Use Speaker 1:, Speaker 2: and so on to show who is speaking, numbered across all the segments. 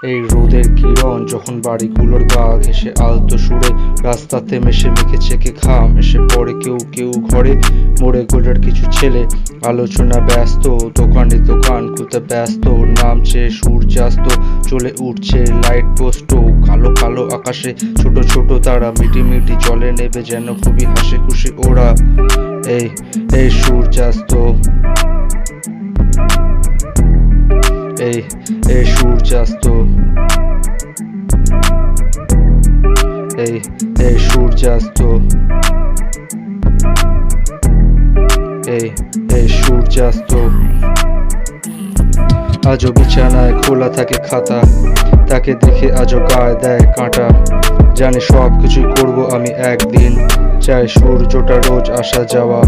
Speaker 1: এই রোদের কিরণ যখন বাড়িগুলোর গা ঘেঁষে আলতো সুরে রাস্তাতে মেশে মেখে চেকে ঘাম এসে পড়ে কেউ কেউ ঘরে মোড়ে গোলের কিছু ছেলে আলোচনা ব্যস্ত দোকানে দোকান খুলতে ব্যস্ত নামছে সূর্যাস্ত চলে উঠছে লাইট পোস্ট কালো কালো আকাশে ছোট ছোট তারা মিটি মিটি জলে নেবে যেন খুবই হাসি খুশি ওরা এই এই সূর্যাস্ত এই সূর্যাস্ত এই সূর্যাস্ত এই সূর্যাস্ত আজও বিছানায় খোলা থাকে খাতা তাকে দেখে আজও গায়ে দেয় কাঁটা জানি সব কিছুই করবো আমি একদিন চাই সূর্যটা রোজ আসা যাওয়া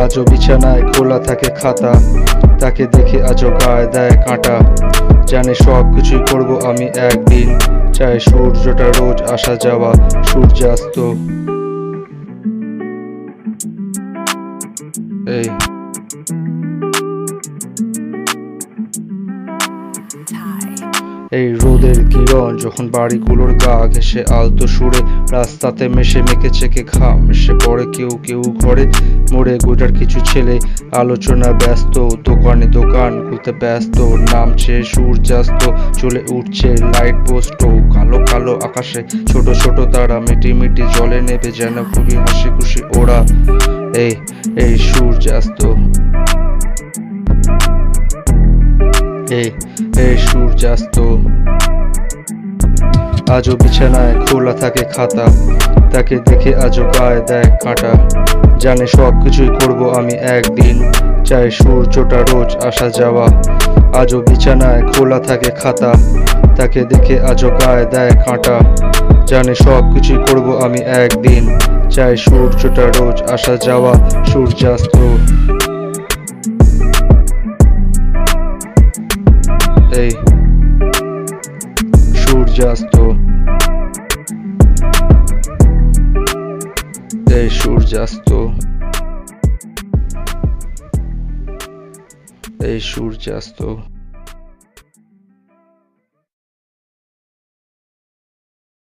Speaker 1: আজও বিছানায় খোলা থাকে খাতা তাকে দেখে আজও গায়ে দেয় কাঁটা জানি সব কিছুই করবো আমি একদিন চাই সূর্যটা রোজ আসা যাওয়া সূর্যাস্ত এই রোদের কিরণ যখন বাড়িগুলোর গা ঘেঁষে আলতো সুরে রাস্তাতে মেশে মেখে চেকে ঘাম এসে পড়ে কেউ কেউ ঘরে মোড়ে গোটার কিছু ছেলে আলোচনা ব্যস্ত দোকানে দোকান খুলতে ব্যস্ত নামছে সূর্যাস্ত চলে উঠছে লাইট পোস্ট কালো কালো আকাশে ছোট ছোট তারা মিটি মিটি জলে নেবে যেন খুবই হাসি খুশি ওরা এই সূর্যাস্ত এই সূর্যাস্ত আজও বিছানায় খোলা থাকে খাতা তাকে দেখে আজও গায়ে দেয় কাঁটা জানে সব কিছুই করবো আমি একদিন চাই সূর্যটা রোজ আসা যাওয়া আজও বিছানায় খোলা থাকে খাতা তাকে দেখে আজও গায়ে দেয় কাঁটা জানে সব কিছুই করবো আমি একদিন চাই সূর্যটা রোজ আসা যাওয়া সূর্যাস্ত এই সূর্যাস্ত এই সূর্যাস্ত এই সূর্যাস্ত